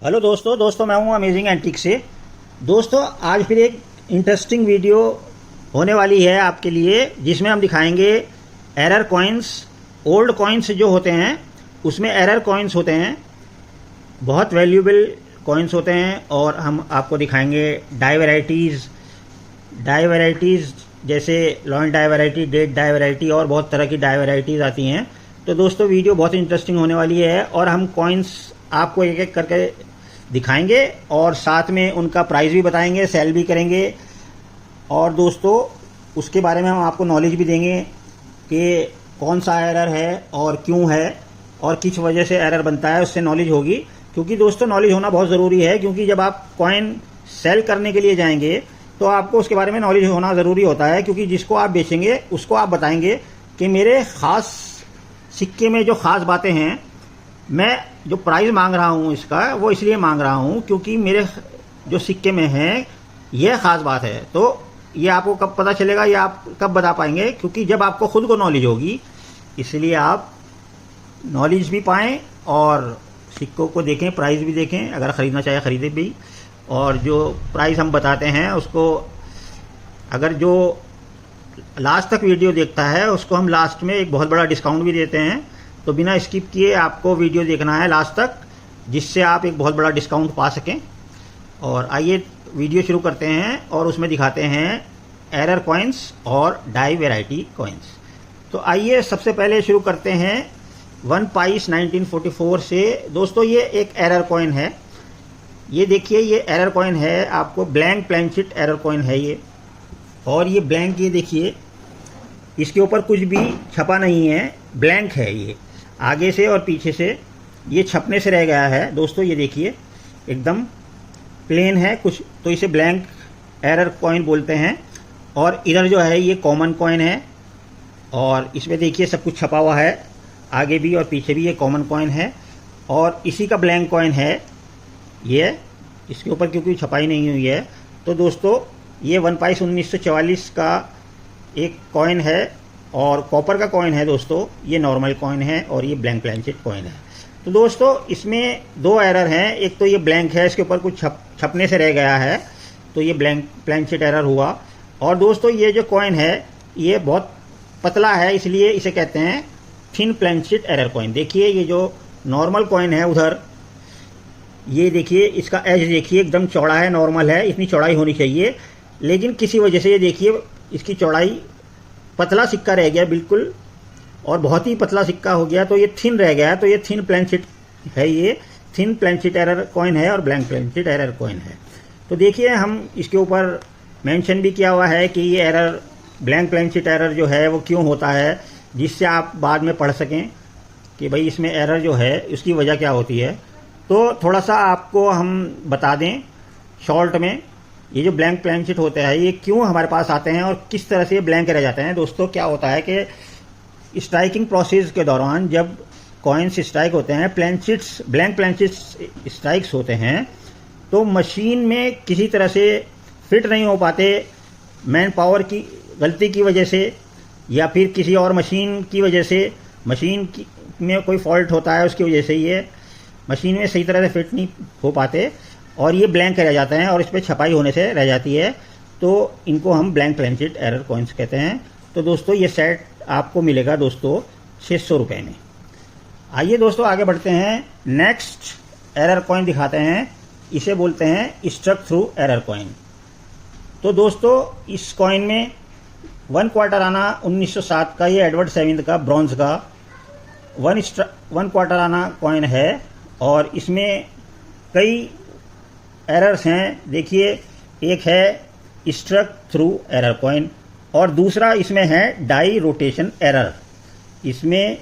Hello दोस्तों मैं हूं अमेजिंग एंटीक से। दोस्तों आज फिर एक इंटरेस्टिंग वीडियो होने वाली है आपके लिए, जिसमें हम दिखाएंगे एरर कॉइन्स। ओल्ड कॉइन्स जो होते हैं उसमें एरर कॉइन्स होते हैं, बहुत वैल्यूएबल कॉइन्स होते हैं। और हम आपको दिखाएंगे डाई वैरायटीज़ जैसे long die variety, dead die variety और बहुत तरह की डाई वैरायटीज़ आती हैं। तो दोस्तों वीडियो बहुत इंटरेस्टिंग होने वाली है और हम कॉइन्स आपको एक एक करके दिखाएंगे और साथ में उनका प्राइस भी बताएंगे, सेल भी करेंगे। और दोस्तों उसके बारे में हम आपको नॉलेज भी देंगे कि कौन सा एरर है और क्यों है और किस वजह से एरर बनता है, उससे नॉलेज होगी। क्योंकि दोस्तों नॉलेज होना बहुत ज़रूरी है, क्योंकि जब आप कॉइन सेल करने के लिए जाएंगे तो आपको उसके बारे में नॉलेज होना ज़रूरी होता है। क्योंकि जिसको आप बेचेंगे उसको आप बताएंगे कि मेरे ख़ास सिक्के में जो ख़ास बातें हैं, मैं जो प्राइस मांग रहा हूँ इसका वो इसलिए मांग रहा हूँ क्योंकि मेरे जो सिक्के में है यह ख़ास बात है। तो ये आपको कब पता चलेगा, ये आप कब बता पाएंगे? क्योंकि जब आपको खुद को नॉलेज होगी, इसलिए आप नॉलेज भी पाएँ और सिक्कों को देखें, प्राइस भी देखें, अगर ख़रीदना चाहे ख़रीदे भी। और जो प्राइस हम बताते हैं उसको अगर जो लास्ट तक वीडियो देखता है उसको हम लास्ट में एक बहुत बड़ा डिस्काउंट भी देते हैं। तो बिना स्किप किए आपको वीडियो देखना है लास्ट तक, जिससे आप एक बहुत बड़ा डिस्काउंट पा सकें। और आइए वीडियो शुरू करते हैं और उसमें दिखाते हैं एरर कॉइन्स और डाई वैरायटी कॉइन्स। तो आइए सबसे पहले शुरू करते हैं 1 पाइस 1944 से। दोस्तों ये एक एरर कॉइन है, ये देखिए ये एरर कॉइन है, आपको ब्लैंक प्लेनशीट एरर कॉइन है ये। और ये ब्लैंक, ये देखिए इसके ऊपर कुछ भी छपा नहीं है, ब्लैंक है ये आगे से और पीछे से, ये छपने से रह गया है। दोस्तों ये देखिए एकदम प्लेन है कुछ, तो इसे ब्लैंक एरर कॉइन बोलते हैं। और इधर जो है ये कॉमन कॉइन है और इसमें देखिए सब कुछ छपा हुआ है, आगे भी और पीछे भी ये कॉमन कॉइन है। और इसी का ब्लैंक कॉइन है ये, इसके ऊपर क्योंकि छपाई नहीं हुई है। तो दोस्तों ये 1 पाइस 1944 का एक कॉइन है और कॉपर का कॉइन है। दोस्तों ये नॉर्मल कॉइन है और ये ब्लैंक प्लेनशीट कॉइन है। तो दोस्तों इसमें दो एरर हैं, एक तो ये ब्लैंक है, इसके ऊपर कुछ छपने से रह गया है, तो ये ब्लैंक प्लेनशीट एरर हुआ। और दोस्तों ये जो कॉइन है ये बहुत पतला है, इसलिए इसे कहते हैं थिन प्लेनशीट एरर कॉइन। देखिए ये जो नॉर्मल कॉइन है उधर, ये देखिए इसका एज देखिए एकदम चौड़ा है, नॉर्मल है, इतनी चौड़ाई होनी चाहिए, लेकिन किसी वजह से ये देखिए इसकी चौड़ाई, पतला सिक्का रह गया बिल्कुल और बहुत ही पतला सिक्का हो गया, तो ये थिन रह गया। तो ये थिन प्लेनशीट है, ये थिन प्लेनशीट एरर कॉइन है और ब्लैंक प्लेनशीट एरर कॉइन है। तो देखिए हम इसके ऊपर मेंशन भी किया हुआ है कि ये एरर, ब्लैंक प्लेनशीट एरर जो है वो क्यों होता है, जिससे आप बाद में पढ़ सकें कि भाई इसमें एरर जो है उसकी वजह क्या होती है। तो थोड़ा सा आपको हम बता दें शॉर्ट में, ये जो ब्लैंक प्लेनशीट होते हैं ये क्यों हमारे पास आते हैं और किस तरह से ये ब्लैंक रह जाते हैं। दोस्तों क्या होता है कि स्ट्राइकिंग प्रोसेस के दौरान जब कॉइन्स स्ट्राइक होते हैं, प्लेनशीट्स, ब्लैंक प्लेनशीट्स स्ट्राइक्स होते हैं, तो मशीन में किसी तरह से फिट नहीं हो पाते, मैन पावर की गलती की वजह से या फिर किसी और मशीन की वजह से, मशीन में कोई फॉल्ट होता है उसकी वजह से ये मशीन में सही तरह से फिट नहीं हो पाते और ये ब्लैंक रह जाते हैं और इस पर छपाई होने से रह जाती है। तो इनको हम ब्लैंक प्लेनशीट एरर कॉइन्स कहते हैं। तो दोस्तों ये सेट आपको मिलेगा दोस्तों 600 रुपये में। आइए दोस्तों आगे बढ़ते हैं, नेक्स्ट एरर कॉइन दिखाते हैं, इसे बोलते हैं स्ट्रक थ्रू एरर कॉइन। तो दोस्तों इस कॉइन में 1 क्वार्टर आना 1907 का, ये एडवर्ड सेविंथ का ब्रॉन्ज का 1 क्वार्टर आना कॉइन है और इसमें कई एरर्स हैं। देखिए एक है स्ट्रक थ्रू एरर कॉइन और दूसरा इसमें है डाई रोटेशन एरर। इसमें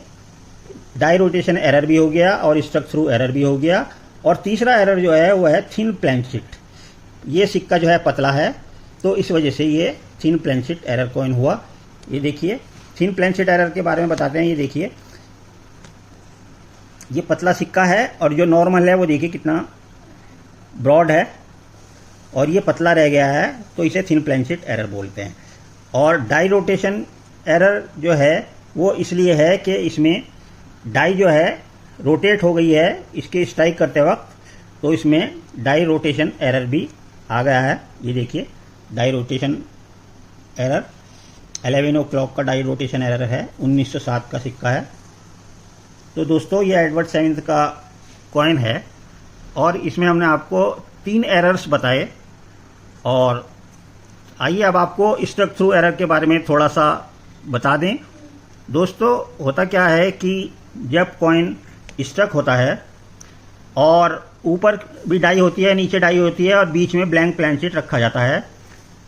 डाई रोटेशन एरर भी हो गया और स्ट्रक थ्रू एरर भी हो गया। और तीसरा एरर जो है वो है थिन प्लेनशीट। ये सिक्का जो है पतला है, तो इस वजह से ये थिन प्लेनशीट एरर कॉइन हुआ। ये देखिए थिन प्लेनशीट एरर के बारे में बताते हैं। ये देखिए ये पतला सिक्का है और जो नॉर्मल है वो देखिए कितना ब्रॉड है और ये पतला रह गया है, तो इसे थिन प्लेनशीट एरर बोलते हैं। और डाई रोटेशन एरर जो है वो इसलिए है कि इसमें डाई जो है रोटेट हो गई है इसके स्ट्राइक करते वक्त, तो इसमें डाई रोटेशन एरर भी आ गया है। ये देखिए डाई रोटेशन एरर 11 o'clock का डाई रोटेशन एरर है, 1907 का सिक्का है। तो दोस्तों ये एडवर्ड साइंस का कॉइन है और इसमें हमने आपको 3 एरर्स बताए। और आइए अब आपको स्ट्रक थ्रू एरर के बारे में थोड़ा सा बता दें। दोस्तों होता क्या है कि जब कॉइन स्ट्रक होता है और ऊपर भी डाई होती है, नीचे डाई होती है और बीच में ब्लैंक प्लान शीट रखा जाता है,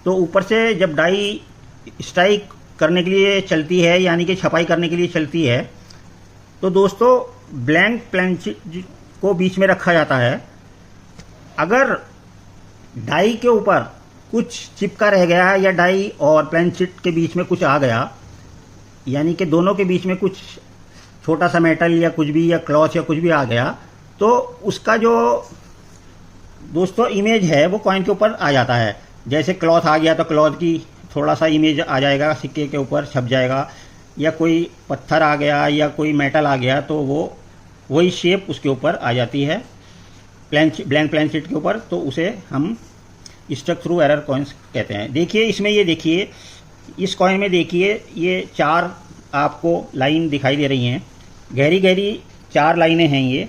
तो ऊपर से जब डाई स्ट्राइक करने के लिए चलती है यानी कि छपाई करने के लिए चलती है, तो दोस्तों ब्लैंक प्लान शीट को बीच में रखा जाता है। अगर डाई के ऊपर कुछ चिपका रह गया या डाई और प्लान शीट के बीच में कुछ आ गया, यानी कि दोनों के बीच में कुछ छोटा सा मेटल या कुछ भी या क्लॉथ या कुछ भी आ गया, तो उसका जो दोस्तों इमेज है वो कॉइन के ऊपर आ जाता है। जैसे क्लॉथ आ गया तो क्लॉथ की थोड़ा सा इमेज आ जाएगा, सिक्के के ऊपर छप जाएगा, या कोई पत्थर आ गया या कोई मेटल आ गया तो वो वही शेप उसके ऊपर आ जाती है ब्लैंक प्लान शीट के ऊपर, तो उसे हम स्ट्रक थ्रू एरर कॉइन्स कहते हैं। देखिए इसमें, ये देखिए इस कॉइन में देखिए ये 4 आपको लाइन दिखाई दे रही हैं, गहरी गहरी 4 लाइनें हैं ये,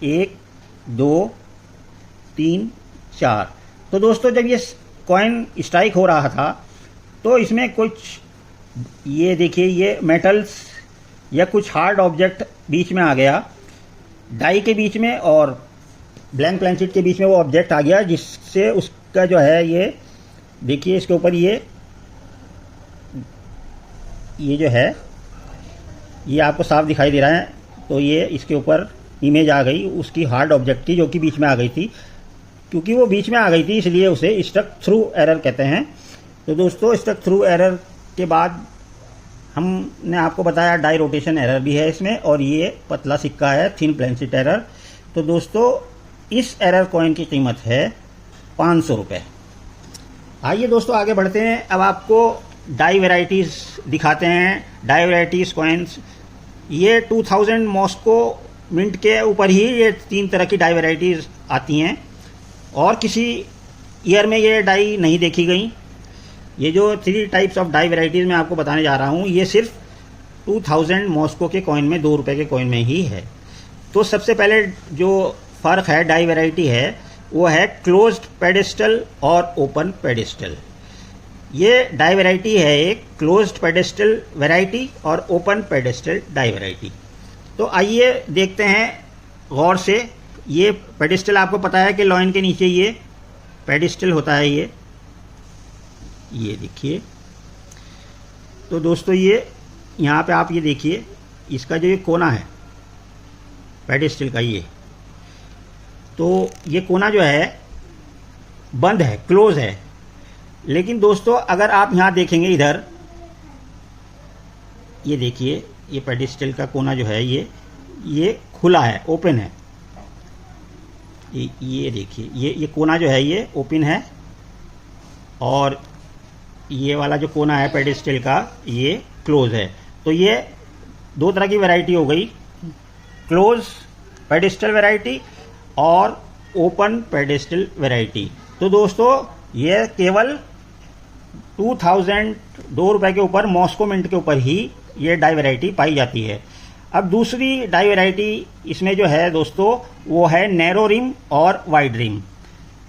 1 2 3 4। तो दोस्तों जब ये कॉइन स्ट्राइक हो रहा था तो इसमें कुछ, ये देखिए ये मेटल्स या कुछ हार्ड ऑब्जेक्ट बीच में आ गया, डाई के बीच में और ब्लैंक प्लान शीट के बीच में वो ऑब्जेक्ट आ गया, जिससे उसका जो है ये देखिए इसके ऊपर ये जो है ये आपको साफ दिखाई दे रहा है। तो ये इसके ऊपर इमेज आ गई उसकी हार्ड ऑब्जेक्ट की, जो कि बीच में आ गई थी। क्योंकि वो बीच में आ गई थी इसलिए उसे स्ट्रक थ्रू एरर कहते हैं। तो दोस्तों स्ट्रक थ्रू एरर के बाद हमने आपको बताया डाई रोटेशन एरर भी है इसमें, और ये पतला सिक्का है थिन प्लान शीट एरर। तो दोस्तों इस एरर कॉइन की कीमत है 500 रुपये। आइए दोस्तों आगे बढ़ते हैं, अब आपको डाई वेराइटीज़ दिखाते हैं। डाई वेराइटीज़ कॉइन्स, ये 2000 मॉस्को मिंट के ऊपर ही ये 3 तरह की डाई वेराइटीज़ आती हैं और किसी ईयर में ये डाई नहीं देखी गई। ये जो 3 टाइप्स ऑफ डाई वेराइटीज़ मैं आपको बताने जा रहा हूँ, ये सिर्फ 2000 मॉस्को के कॉइन में, 2 रुपये के कॉइन में ही है। तो सबसे पहले जो फ़र्क है डाई वेराइटी है वो है क्लोज्ड पेडेस्टल और ओपन पेडेस्टल। ये डाई वेराइटी है एक क्लोज्ड पेडेस्टल वेराइटी और ओपन पेडेस्टल डाई वेराइटी। तो आइए देखते हैं गौर से। ये पेडेस्टल आपको पता है कि लॉइन के नीचे ये पेडेस्टल होता है, ये देखिए। तो दोस्तों ये यहाँ पे आप ये देखिए इसका जो ये कोना है पेडेस्टल का, ये तो ये कोना जो है बंद है, क्लोज है। लेकिन दोस्तों अगर आप यहाँ देखेंगे इधर, ये देखिए ये पेडेस्टल का कोना जो है ये खुला है, ओपन है। ये देखिए ये कोना जो है ये ओपन है, और ये वाला जो कोना है पेडेस्टल का ये क्लोज है। तो ये 2 तरह की वैरायटी हो गई, क्लोज पेडेस्टल वैरायटी और ओपन पेडेस्टल वैरायटी। तो दोस्तों ये केवल 2000 2 रुपये के ऊपर मॉस्को मिंट के ऊपर ही ये डाई वैरायटी पाई जाती है। अब दूसरी डाई वैरायटी इसमें जो है दोस्तों वो है नैरो रिम और वाइड रिम।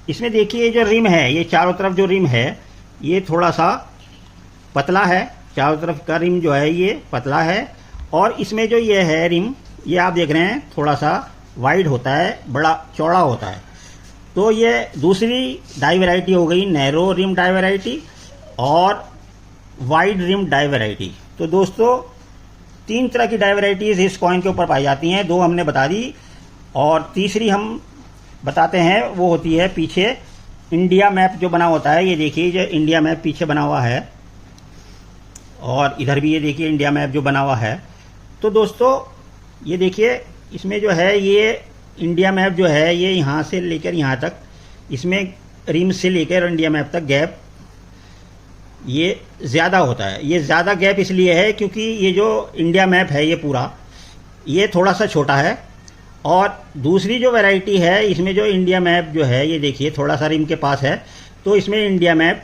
इसमें देखिए जो रिम है, ये चारों तरफ जो रिम है ये थोड़ा सा पतला है, चारों तरफ का रिम जो है ये पतला है, और इसमें जो ये है रिम, ये आप देख रहे हैं थोड़ा सा वाइड होता है, बड़ा चौड़ा होता है। तो ये दूसरी डाई वैरायटी हो गई नैरो रिम डाई वैरायटी और वाइड रिम डाई वैरायटी। तो दोस्तों 3 तरह की डाई वैराइटीज़ इस कॉइन के ऊपर पाई जाती हैं, 2 हमने बता दी, और तीसरी हम बताते हैं वो होती है पीछे इंडिया मैप जो बना होता है। ये देखिए जो इंडिया मैप पीछे बना हुआ है, और इधर भी ये देखिए इंडिया मैप जो बना हुआ है। तो दोस्तों ये देखिए इसमें जो है ये इंडिया मैप जो है ये यहाँ से लेकर यहाँ तक, इसमें रिम से लेकर इंडिया मैप तक गैप ये ज़्यादा होता है। ये ज़्यादा गैप इसलिए है क्योंकि ये जो इंडिया मैप है ये पूरा ये थोड़ा सा छोटा है, और दूसरी जो वैरायटी है, इसमें जो इंडिया मैप जो है, ये देखिए थोड़ा सा रिम के पास है, तो इसमें इंडिया मैप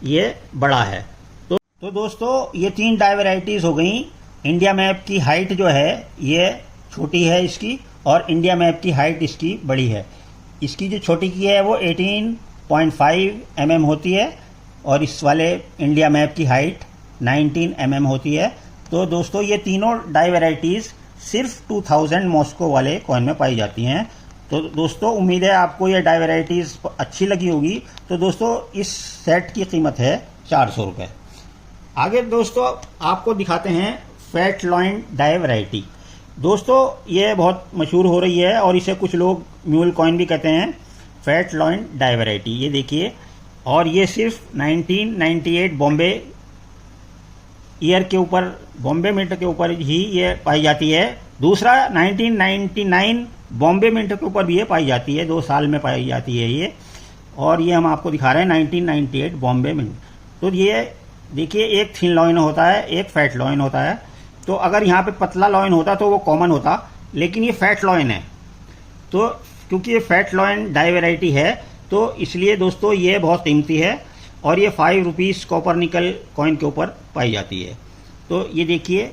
ये बड़ा है। तो दोस्तों ये 3 डाई वैरायटीज़ हो गई। इंडिया मैप की हाइट जो है ये छोटी है इसकी, और इंडिया मैप की हाइट इसकी बड़ी है। इसकी जो छोटी की है वो 18.5 mm होती है, और इस वाले इंडिया मैप की हाइट 19 mm होती है। तो दोस्तों ये तीनों डाई वैरायटीज़ सिर्फ 2000 मॉस्को वाले कॉइन में पाई जाती हैं। तो दोस्तों उम्मीद है आपको ये डाई वैरायटीज़ अच्छी लगी होगी। तो दोस्तों इस सेट की कीमत है 400 रुपये। आगे दोस्तों आपको दिखाते हैं फैट लॉइन डाई वैरायटी। दोस्तों ये बहुत मशहूर हो रही है, और इसे कुछ लोग म्यूल कॉइन भी कहते हैं, फैट लॉइन डाई वैरायटी। ये देखिए, और ये सिर्फ 1998 बॉम्बे ईयर के ऊपर, बॉम्बे मिंट के ऊपर ही ये पाई जाती है। दूसरा 1999 बॉम्बे मिंट के ऊपर भी ये पाई जाती है, 2 साल में पाई जाती है ये। और ये हम आपको दिखा रहे हैं 1998 बॉम्बे मिंट। तो ये देखिए, एक थिन लॉइन होता है, एक फैट लॉइन होता है। तो अगर यहाँ पे पतला लॉइन होता तो वो कॉमन होता, लेकिन ये फैट लॉइन है। तो क्योंकि ये फैट लॉइन डाई वैरायटी है, तो इसलिए दोस्तों ये बहुत कीमती है, और ये 5 रुपीज़ कॉपर निकल कॉइन के ऊपर पाई जाती है। तो ये देखिए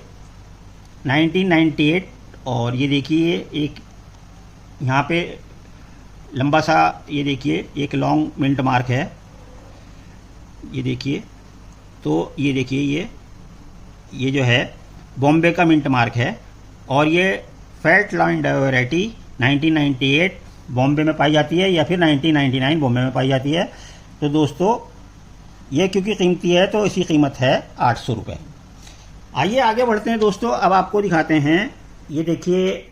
1998, और ये देखिए एक यहाँ पे लंबा सा, ये देखिए एक लॉन्ग मिंट मार्क है, ये देखिए। तो ये देखिए ये जो है बॉम्बे का मिंट मार्क है, और ये fat lion die variety 1998 Bombay में पाई जाती है, या फिर 1999 बॉम्बे में पाई जाती है। तो दोस्तों ये क्योंकि कीमती है तो इसकी कीमत है 800 रुपये। आइए आगे बढ़ते हैं दोस्तों। अब आपको दिखाते हैं, ये देखिए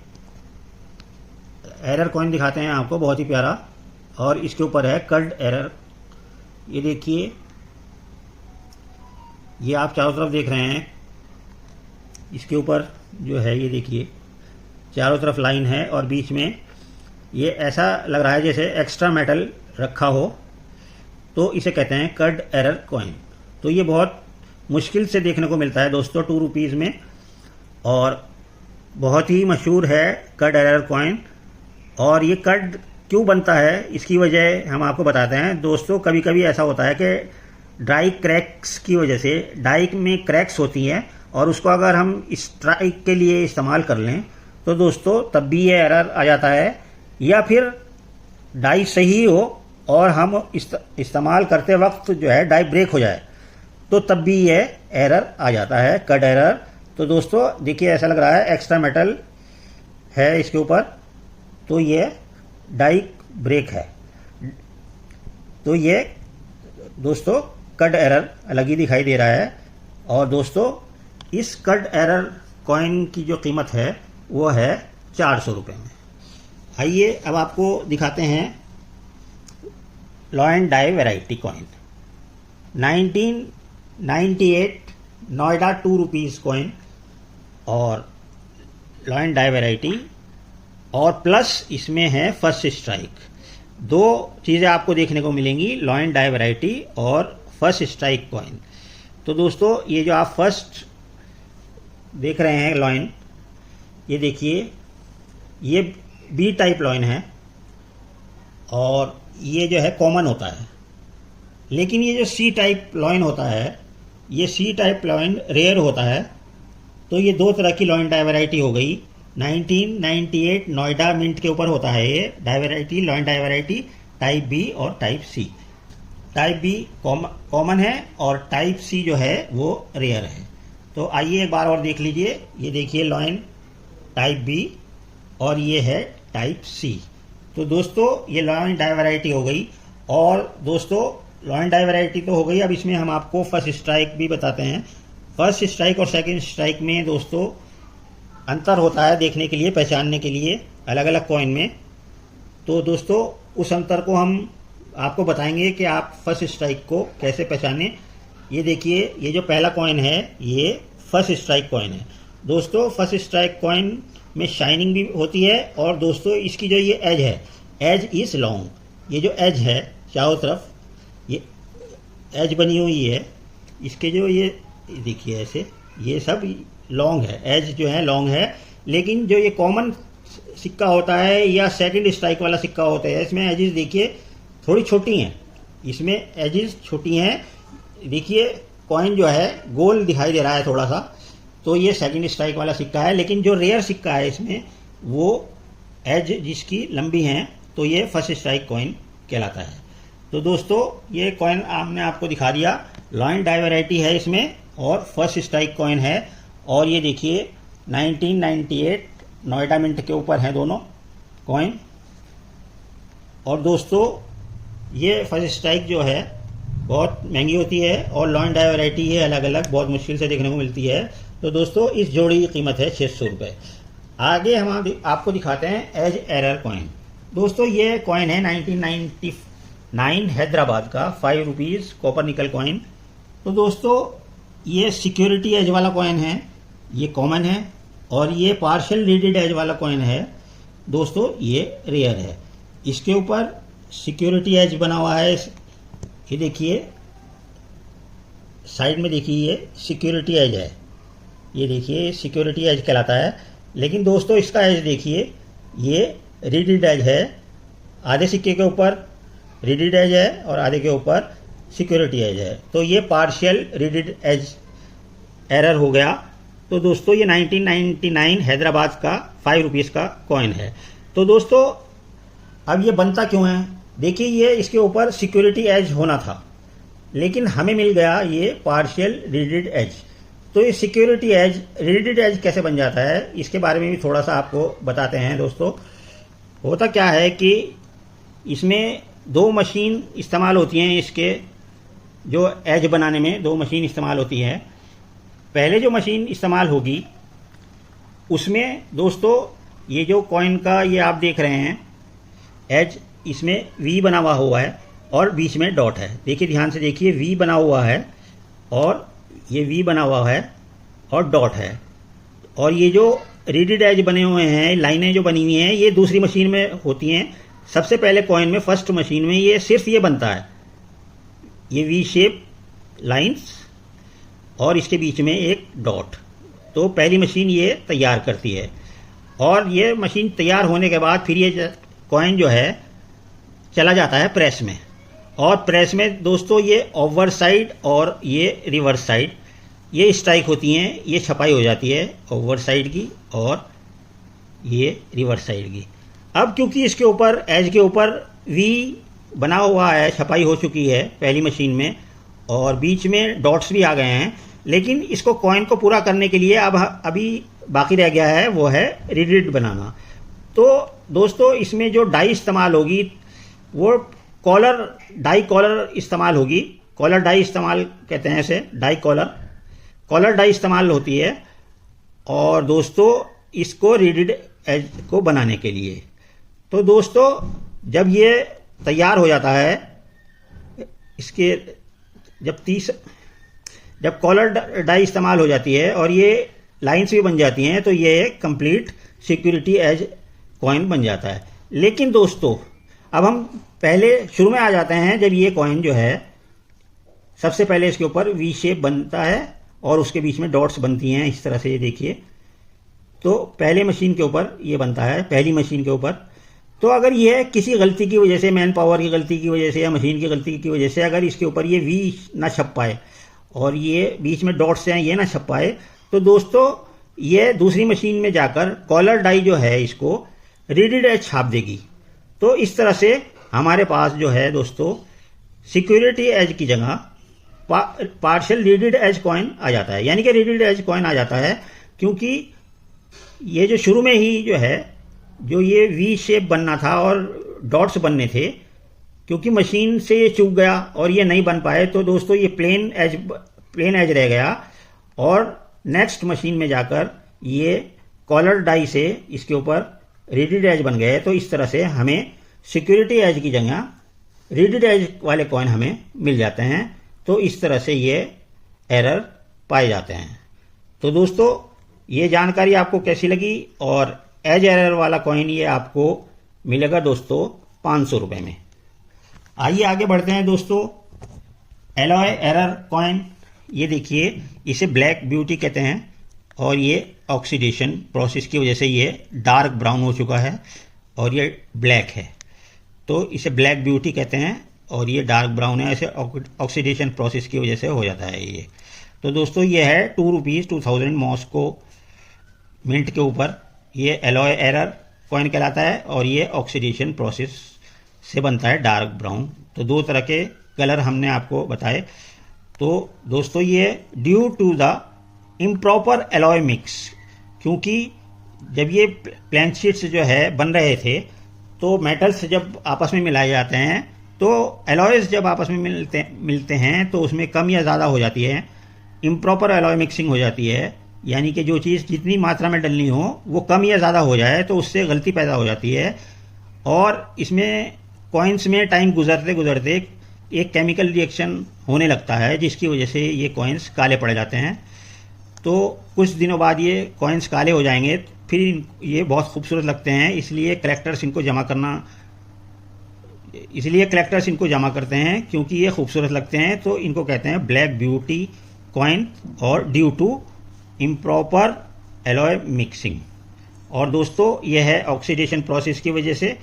एरर कॉइन दिखाते हैं आपको, बहुत ही प्यारा, और इसके ऊपर है कट एरर। ये देखिए, ये आप चारों तरफ देख रहे हैं, इसके ऊपर जो है ये देखिए चारों तरफ लाइन है, और बीच में ये ऐसा लग रहा है जैसे एक्स्ट्रा मेटल रखा हो, तो इसे कहते हैं कट एरर कॉइन। तो ये बहुत मुश्किल से देखने को मिलता है दोस्तों 2 रुपीज़ में, और बहुत ही मशहूर है कट एरर कॉइन। और ये कट क्यों बनता है, इसकी वजह हम आपको बताते हैं दोस्तों। कभी कभी ऐसा होता है कि डाई क्रैक्स की वजह से, डाई में क्रैक्स होती हैं, और उसको अगर हम स्ट्राइक के लिए इस्तेमाल कर लें तो दोस्तों तब भी ये एरर आ जाता है। या फिर डाई सही हो और हम इस्तेमाल करते वक्त जो है डाई ब्रेक हो जाए, तो तब भी ये एरर आ जाता है, कट एरर। तो दोस्तों देखिए ऐसा लग रहा है एक्स्ट्रा मेटल है इसके ऊपर, तो ये डाई ब्रेक है। तो ये दोस्तों कट एरर अलग ही दिखाई दे रहा है। और दोस्तों इस कट एरर कॉइन की जो कीमत है वो है 400 रुपये में। आइए अब आपको दिखाते हैं lion die variety coin 1998 Noida 2 rupees coin, और लॉयन डाई वैरायटी, और प्लस इसमें है फर्स्ट स्ट्राइक। 2 चीज़ें आपको देखने को मिलेंगी, लॉयन डाई वैरायटी और फर्स्ट स्ट्राइक कॉइन। तो दोस्तों ये जो आप फर्स्ट देख रहे हैं लॉयन, ये देखिए ये बी टाइप लॉयन है, और ये जो है कॉमन होता है। लेकिन ये जो सी टाइप लॉयन होता है, ये सी टाइप लॉयन रेयर होता है। तो ये 2 तरह की लॉयन डाई वैरायटी हो गई। 1998 नोएडा मिंट के ऊपर होता है ये dye variety, lion die variety type B और type C. Type B common है, और टाइप सी जो है वो रेयर है। तो आइए एक बार और देख लीजिए, ये देखिए लॉयन टाइप बी, और ये है टाइप सी। तो दोस्तों ये लॉयन डाई वैरायटी हो गई। और दोस्तों लॉयन डाई वैरायटी तो हो गई, अब इसमें हम आपको फर्स्ट स्ट्राइक भी बताते हैं। फर्स्ट स्ट्राइक और सेकंड स्ट्राइक में दोस्तों अंतर होता है देखने के लिए, पहचानने के लिए अलग अलग कॉइन में। तो दोस्तों उस अंतर को हम आपको बताएंगे कि आप फर्स्ट स्ट्राइक को कैसे पहचानें। ये देखिए ये जो पहला कॉइन है ये फर्स्ट स्ट्राइक कॉइन है। दोस्तों फर्स्ट स्ट्राइक कॉइन में शाइनिंग भी होती है, और दोस्तों इसकी जो ये एज है, एज इज लॉन्ग। ये जो एज है चारों तरफ ये एज बनी हुई है, इसके जो ये देखिए ऐसे ये सब लॉन्ग है, एज जो है लॉन्ग है। लेकिन जो ये कॉमन सिक्का होता है या सेकंड स्ट्राइक वाला सिक्का होता है, इसमें एजेस देखिए थोड़ी छोटी हैं, इसमें एजेस छोटी हैं। देखिए कॉइन जो है गोल दिखाई दे रहा है थोड़ा सा, तो ये सेकंड स्ट्राइक वाला सिक्का है। लेकिन जो रेयर सिक्का है इसमें वो एज जिसकी लंबी हैं, तो ये फर्स्ट स्ट्राइक कॉइन कहलाता है। तो दोस्तों ये कॉइन हमने आपको दिखा दिया, लॉइन डाई वैरायटी है इसमें और फर्स्ट स्ट्राइक कॉइन है। और ये देखिए 1998 नोएडा मिंट के ऊपर है दोनों कॉइन। और दोस्तों ये फर्स्ट स्ट्राइक जो है बहुत महंगी होती है और लॉइन डाई वैरायटी है, अलग अलग बहुत मुश्किल से देखने को मिलती है। तो दोस्तों इस जोड़ी की कीमत है 600 रुपये। आगे हम आपको दिखाते हैं एज एरर कॉइन। दोस्तों ये कॉइन है 1999 हैदराबाद का 5 रुपीज़ कॉपर निकल कॉइन। तो दोस्तों ये सिक्योरिटी एज वाला कॉइन है, ये कॉमन है। और ये पार्शियल रीडेड एज वाला कॉइन है दोस्तों, ये रेयर है। इसके ऊपर सिक्योरिटी एज बना हुआ है, ये देखिए साइड में देखिए ये सिक्योरिटी एज है, ये देखिए सिक्योरिटी एज कहलाता है। लेकिन दोस्तों इसका एज देखिए ये रीडेड एज है, आधे सिक्के के ऊपर रीडेड एज है और आधे के ऊपर सिक्योरिटी एज है। तो ये पार्शियल रीडेड एज एरर हो गया। तो दोस्तों ये 1999 हैदराबाद का 5 रुपीज़ का कॉइन है। तो दोस्तों अब ये बनता क्यों है, देखिए ये इसके ऊपर सिक्योरिटी एज होना था लेकिन हमें मिल गया ये पार्शियल रीडेड एज। तो ये सिक्योरिटी एज रीडेड एज कैसे बन जाता है इसके बारे में भी थोड़ा सा आपको बताते हैं। दोस्तों होता क्या है कि इसमें 2 मशीन इस्तेमाल होती हैं, इसके जो एज बनाने में 2 मशीन इस्तेमाल होती है। पहले जो मशीन इस्तेमाल होगी उसमें दोस्तों ये जो कॉइन का ये आप देख रहे हैं एज, इसमें वी बना हुआ है और बीच में डॉट है। देखिए ध्यान से देखिए, वी बना हुआ है और ये वी बना हुआ है और डॉट है। और ये जो रीडेड एज बने हुए हैं, लाइनें जो बनी हुई हैं, ये दूसरी मशीन में होती हैं। सबसे पहले कॉइन में फर्स्ट मशीन में ये सिर्फ ये बनता है, ये वी शेप लाइंस और इसके बीच में एक डॉट। तो पहली मशीन ये तैयार करती है और ये मशीन तैयार होने के बाद फिर ये कॉइन जो है चला जाता है प्रेस में। और प्रेस में दोस्तों ये ओवर साइड और ये रिवर्स साइड ये स्ट्राइक होती हैं, ये छपाई हो जाती है ओवर साइड की और ये रिवर्स साइड की। अब क्योंकि इसके ऊपर एज के ऊपर वी बना हुआ है, छपाई हो चुकी है पहली मशीन में और बीच में डॉट्स भी आ गए हैं, लेकिन इसको कॉइन को पूरा करने के लिए अब अभी बाकी रह गया है वो है रीडेड बनाना। तो दोस्तों इसमें जो डाई इस्तेमाल होगी वो कॉलर डाई कॉलर इस्तेमाल होगी। कॉलर डाई इस्तेमाल कहते हैं इसे, डाई कॉलर डाई इस्तेमाल होती है। और दोस्तों इसको रीडेड एज को बनाने के लिए, तो दोस्तों जब ये तैयार हो जाता है, इसके जब कॉलर डाई इस्तेमाल हो जाती है और ये लाइंस भी बन जाती हैं, तो ये कंप्लीट सिक्योरिटी एज कॉइन बन जाता है। लेकिन दोस्तों अब हम पहले शुरू में आ जाते हैं, जब ये कॉइन जो है सबसे पहले इसके ऊपर वी शेप बनता है और उसके बीच में डॉट्स बनती हैं इस तरह से, ये देखिए। तो पहले मशीन के ऊपर ये बनता है, पहली मशीन के ऊपर। तो अगर ये किसी गलती की वजह से, मैन पावर की गलती की वजह से या मशीन की गलती की वजह से अगर इसके ऊपर ये वी ना छप पाए और ये बीच में डॉट्स हैं ये ना छप पाए, तो दोस्तों ये दूसरी मशीन में जाकर कॉलर डाई जो है इसको रीडेड एज छाप देगी। तो इस तरह से हमारे पास जो है दोस्तों सिक्योरिटी एज की जगह पार्शियल रीडेड एज कॉइन आ जाता है, यानी कि रीडेड एज कॉइन आ जाता है। क्योंकि ये जो शुरू में ही जो है, जो ये वी शेप बनना था और डॉट्स बनने थे, क्योंकि मशीन से ये चूक गया और ये नहीं बन पाए, तो दोस्तों ये प्लेन एज रह गया और नेक्स्ट मशीन में जाकर ये कॉलर डाई से इसके ऊपर रीडेड एज बन गए। तो इस तरह से हमें सिक्योरिटी एज की जगह रीडेड एज वाले कॉइन हमें मिल जाते हैं। तो इस तरह से ये एरर पाए जाते हैं। तो दोस्तों ये जानकारी आपको कैसी लगी, और एज एरर वाला कॉइन ये आपको मिलेगा दोस्तों 500 रुपये में। आइए आगे बढ़ते हैं दोस्तों। एलॉय एरर कॉइन, ये देखिए इसे ब्लैक ब्यूटी कहते हैं। और ये ऑक्सीडेशन प्रोसेस की वजह से ये डार्क ब्राउन हो चुका है और ये ब्लैक है, तो इसे ब्लैक ब्यूटी कहते हैं। और ये डार्क ब्राउन है, ऐसे ऑक्सीडेशन प्रोसेस की वजह से हो जाता है ये। तो दोस्तों ये है ₹2 मॉस्को मिंट के ऊपर, ये एलॉय एरर कॉइन कहलाता है और ये ऑक्सीडेशन प्रोसेस से बनता है डार्क ब्राउन। तो दो तरह के कलर हमने आपको बताए। तो दोस्तों ये due to the improper alloy mix, क्योंकि जब ये प्लान शीट्स जो है बन रहे थे तो मेटल्स जब आपस में मिलाए जाते हैं तो एलॉयज जब आपस में मिलते हैं तो उसमें कम या ज़्यादा हो जाती है, इम्प्रॉपर एलॉय मिक्सिंग हो जाती है। यानी कि जो चीज़ जितनी मात्रा में डलनी हो वो कम या ज़्यादा हो जाए तो उससे गलती पैदा हो जाती है। और इसमें कॉइन्स में टाइम गुजरते गुजरते एक केमिकल रिएक्शन होने लगता है जिसकी वजह से ये कॉइन्स काले पड़ जाते हैं। तो कुछ दिनों बाद ये कॉइन्स काले हो जाएंगे, फिर ये बहुत खूबसूरत लगते हैं, इसलिए कलेक्टर्स इनको जमा करते हैं क्योंकि ये खूबसूरत लगते हैं। तो इनको कहते हैं ब्लैक ब्यूटी कॉइन और due to improper alloy mixing. और दोस्तों ये है ऑक्सीडेशन प्रोसेस की वजह से।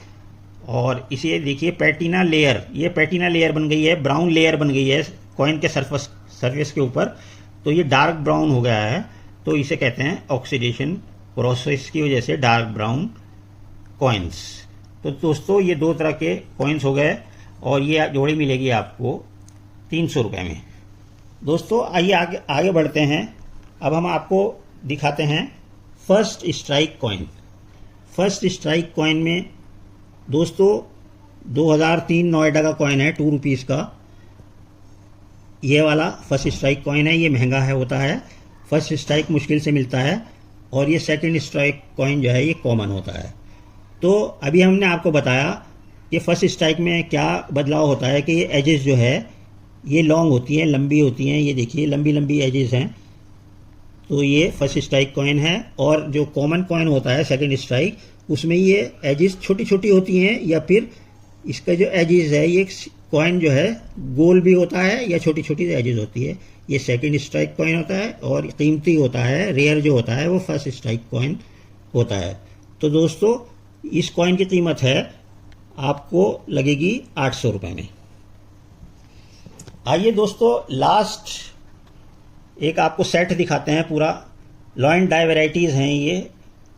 और इसे देखिए पैटिना लेयर, ये पैटिना लेयर बन गई है, ब्राउन लेयर बन गई है कॉइन के सरफेस के ऊपर। तो ये डार्क ब्राउन हो गया है, तो इसे कहते हैं ऑक्सीडेशन प्रोसेस की वजह से डार्क ब्राउन कॉइन्स। तो दोस्तों ये दो तरह के कॉइन्स हो गए और ये जोड़ी मिलेगी आपको ₹300 में। दोस्तों आइए आगे बढ़ते हैं। अब हम आपको दिखाते हैं first strike coin. First strike coin में दोस्तों 2003 नोएडा का कॉइन है, ₹2 का। ये वाला फर्स्ट स्ट्राइक कॉइन है, ये महंगा है होता है, फर्स्ट स्ट्राइक मुश्किल से मिलता है। और ये सेकंड स्ट्राइक कॉइन जो है ये कॉमन होता है। तो अभी हमने आपको बताया कि फर्स्ट स्ट्राइक में क्या बदलाव होता है कि ये एजेस जो है ये लॉन्ग होती हैं, लंबी होती हैं। ये देखिए लंबी लंबी एजेस हैं, तो ये फर्स्ट स्ट्राइक कॉइन है। और जो कॉमन कॉइन होता है सेकंड स्ट्राइक, उसमें ये एजेस छोटी छोटी होती हैं, या फिर इसका जो एजेस है ये कॉइन जो है गोल भी होता है या छोटी छोटी एजेस होती है। ये सेकंड स्ट्राइक कॉइन होता है और कीमती होता है, रेयर जो होता है वो फर्स्ट स्ट्राइक कॉइन होता है। तो दोस्तों इस कॉइन की कीमत है आपको लगेगी ₹800 में। आइए दोस्तों लास्ट एक आपको सेट दिखाते हैं पूरा। लॉयन डाई वेराइटीज़ हैं ये,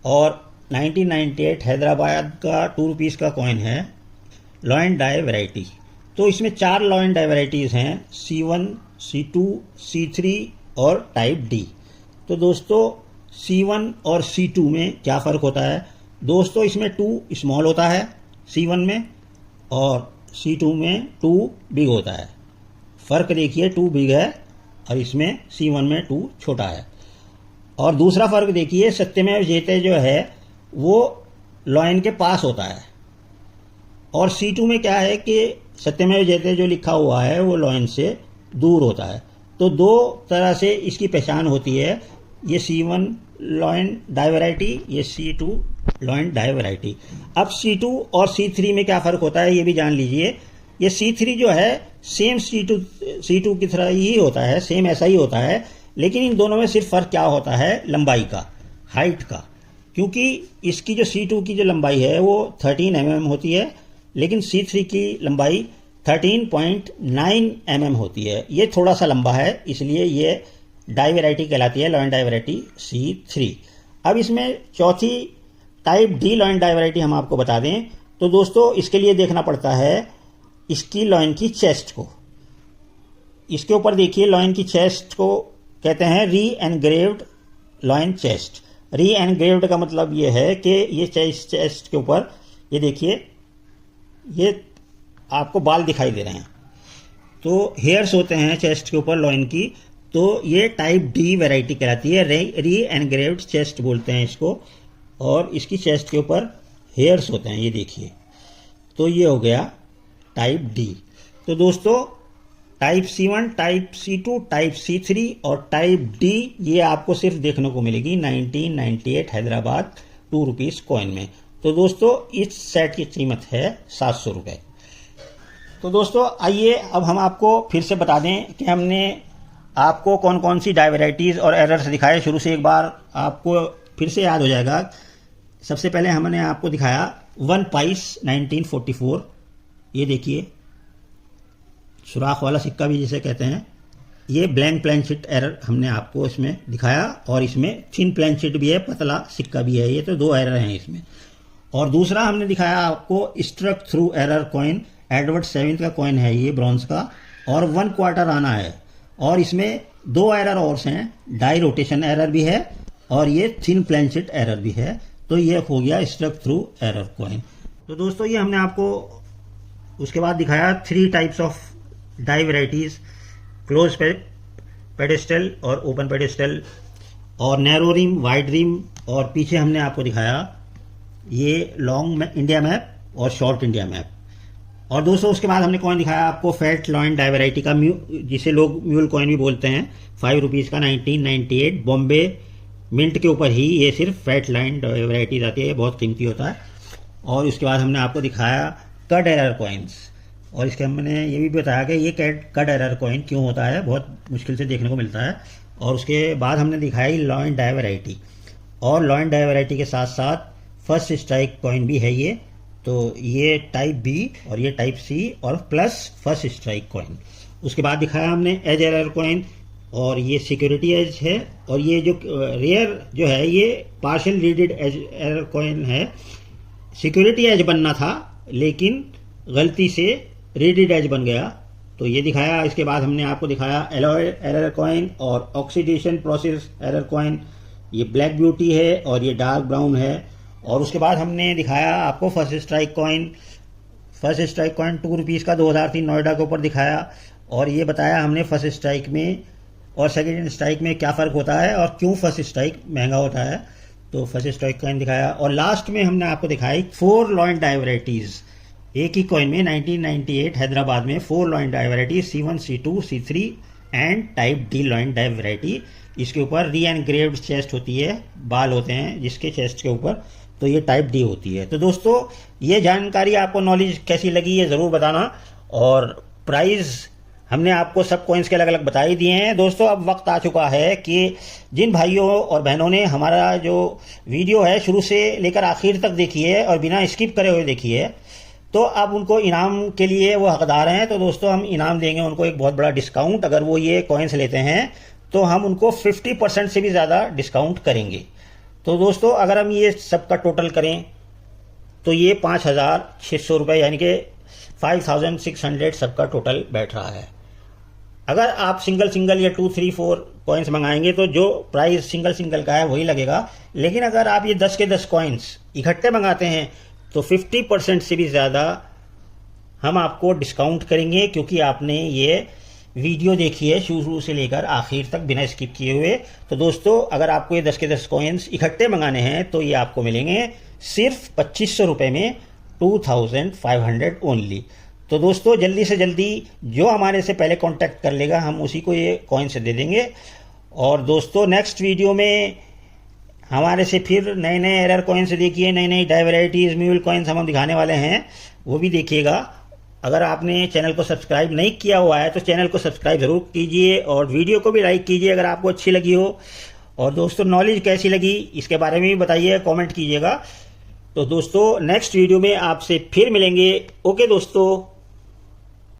और 1998 हैदराबाद का ₹2 का कॉइन है लॉयन डाई वेराइटी। तो इसमें 4 लॉयन डाई वेराइटीज़ हैं, C1, C2, C3 और टाइप D। तो दोस्तों C1 और C2 में क्या फ़र्क होता है? दोस्तों इसमें 2 स्मॉल होता है C1 में, और C2 में 2 बिग होता है। फ़र्क देखिए, 2 बिग है और इसमें C1 में 2 छोटा है। और दूसरा फ़र्क देखिए, सत्यमेव जयते जो है वो लॉयन के पास होता है, और C2 में क्या है कि सत्यमेव जयते जो लिखा हुआ है वो लॉयन से दूर होता है। तो दो तरह से इसकी पहचान होती है, ये C1 लॉयन डाई वैरायटी, ये C2 लॉयन डाई वैरायटी। अब C2 और C3 में क्या फ़र्क होता है ये भी जान लीजिए। ये C3 जो है सेम C2 की तरह ही होता है, सेम ऐसा ही होता है, लेकिन इन दोनों में सिर्फ फ़र्क क्या होता है? लंबाई का, हाइट का। क्योंकि इसकी जो C2 की जो लंबाई है वो 13 mm होती है, लेकिन C3 की लंबाई 13.9 mm होती है। ये थोड़ा सा लंबा है, इसलिए ये डाई वैरायटी कहलाती है, लॉयन डाई वैरायटी C3। अब इसमें चौथी type D lion die variety हम आपको बता दें। तो दोस्तों इसके लिए देखना पड़ता है इसकी लॉयन की चेस्ट को। इसके ऊपर देखिए, लॉयन की चेस्ट को कहते हैं री एनग्रेव्ड लॉयन चेस्ट। री एनग्रेव्ड का मतलब ये है कि ये चेस्ट के ऊपर ये देखिए, ये आपको बाल दिखाई दे रहे हैं, तो हेयर्स होते हैं चेस्ट के ऊपर लॉयन की। तो ये टाइप D वैरायटी कहलाती है, री एनग्रेव्ड चेस्ट बोलते हैं इसको। और इसकी चेस्ट के ऊपर हेयर्स होते हैं, ये देखिए। तो ये हो गया टाइप D। तो दोस्तों type C1, type C2, type C3 और टाइप D ये आपको सिर्फ देखने को मिलेगी 1998 हैदराबाद ₹2 कॉइन में। तो दोस्तों इस सेट की कीमत है ₹700। तो दोस्तों आइए अब हम आपको फिर से बता दें कि हमने आपको कौन कौन सी डाई वैराइटीज़ और एरर्स दिखाए शुरू से, एक बार आपको फिर से याद हो जाएगा। सबसे पहले हमने आपको दिखाया 1 पाइस 1944, ये देखिए सुराख वाला सिक्का भी जिसे कहते हैं, ये ब्लैंक प्लेन शीट एरर हमने आपको इसमें दिखाया, और इसमें थिन प्लेन शीट भी है, पतला सिक्का भी है, ये तो 2 एरर हैं इसमें। और दूसरा हमने दिखाया आपको struck through error coin, Edward 7 का कॉइन है ये ब्रॉन्ज का, और 1 क्वार्टर आना है, और इसमें 2 एरर और हैं, डाई रोटेशन एरर भी है और ये थिन प्लेन शीट एरर भी है। तो ये हो गया स्ट्रक थ्रू एरर कॉइन। तो दोस्तों ये हमने आपको उसके बाद दिखाया 3 types of die varieties, close pedestal और ओपन पेडेस्टल, और नैरो रिम, वाइड रिम, और पीछे हमने आपको दिखाया ये लॉन्ग इंडिया मैप और शॉर्ट इंडिया मैप। और दोस्तों उसके बाद हमने कॉइन दिखाया आपको फैट लॉइन डाई वैरायटी का, जिसे लोग म्यूल कॉइन भी बोलते हैं, 5 रुपीज़ का 1998 बॉम्बे मिंट के ऊपर ही ये सिर्फ फैट लाइन डाई वैराइटीज आती है, बहुत कीमती होता है। और उसके बाद हमने आपको दिखाया कट एरर कॉइन्स, और इसके हमने ये भी बताया कि ये कट एरर कॉइन क्यों होता है, बहुत मुश्किल से देखने को मिलता है। और उसके बाद हमने दिखाई लॉइन डाई वैरायटी, और लॉइन डाई वैरायटी के साथ साथ फर्स्ट स्ट्राइक कॉइन भी है ये, तो ये टाइप बी और ये टाइप सी और प्लस फर्स्ट स्ट्राइक कॉइन। उसके बाद दिखाया हमने एज एरर कॉइन, और ये सिक्योरिटी एज है, और ये जो रेयर जो है ये partial reeded edge error coin है। सिक्योरिटी एज बनना था लेकिन गलती से रीडेड एज बन गया, तो ये दिखाया। इसके बाद हमने आपको दिखाया एलॉय एरर कॉइन और ऑक्सीडेशन प्रोसेस एरर कॉइन, ये ब्लैक ब्यूटी है और ये डार्क ब्राउन है। और उसके बाद हमने दिखाया आपको first strike coin. First strike coin 2 rupees का 2003 नोएडा के ऊपर दिखाया, और ये बताया हमने फर्स्ट स्ट्राइक में और सेकेंड स्ट्राइक में क्या फ़र्क होता है और क्यों फर्स्ट स्ट्राइक महंगा होता है, तो फर्स्ट स्ट्राइक कॉइन दिखाया। और लास्ट में हमने आपको दिखाई 4 लॉइन डाई वैराइटीज़, एक ही कॉइन में 1998 हैदराबाद में 4 lion die varieties, C1, C2, C3 and type D lion die variety. इसके ऊपर री एनग्रेव्ड चेस्ट होती है, बाल होते हैं जिसके चेस्ट के ऊपर, तो ये टाइप डी होती है। तो दोस्तों ये जानकारी आपको नॉलेज कैसी लगी ये ज़रूर बताना, और प्राइस हमने आपको सब कॉइन्स के अलग अलग बता ही दिए हैं। दोस्तों अब वक्त आ चुका है कि जिन भाइयों और बहनों ने हमारा जो वीडियो है शुरू से लेकर आखिर तक देखी है और बिना स्किप करे हुए देखी है, तो अब उनको इनाम के लिए वो हकदार हैं। तो दोस्तों हम इनाम देंगे उनको एक बहुत बड़ा डिस्काउंट, अगर वो ये कॉइन्स लेते हैं तो हम उनको 50% से भी ज़्यादा डिस्काउंट करेंगे। तो दोस्तों अगर हम ये सबका टोटल करें तो ये 5,600 रुपये यानी कि 5,600 सबका टोटल बैठ रहा है। अगर आप सिंगल या 2, 3, 4 कॉइन्स मंगाएंगे तो जो प्राइस सिंगल का है वही लगेगा, लेकिन अगर आप ये 10 के 10 कॉइन्स इकट्ठे मंगाते हैं तो 50% से भी ज़्यादा हम आपको डिस्काउंट करेंगे, क्योंकि आपने ये वीडियो देखी है शुरू से लेकर आखिर तक बिना स्किप किए हुए। तो दोस्तों अगर आपको ये 10 के 10 कॉइन्स इकट्ठे मंगाने हैं तो ये आपको मिलेंगे सिर्फ 2500 रुपये में, 2500 ओनली। तो दोस्तों जल्दी से जल्दी जो हमारे से पहले कांटेक्ट कर लेगा हम उसी को ये कॉइन्स दे देंगे। और दोस्तों नेक्स्ट वीडियो में हमारे से फिर नए नए एरर कॉइन्स देखिए, नई नई डाई वैराइटीज़ म्यूल कॉइन्स हम दिखाने वाले हैं, वो भी देखिएगा। अगर आपने चैनल को सब्सक्राइब नहीं किया हुआ है तो चैनल को सब्सक्राइब ज़रूर कीजिए, और वीडियो को भी लाइक कीजिए अगर आपको अच्छी लगी हो। और दोस्तों नॉलेज कैसी लगी इसके बारे में भी बताइए, कमेंट कीजिएगा। तो दोस्तों नेक्स्ट वीडियो में आपसे फिर मिलेंगे। ओके दोस्तों।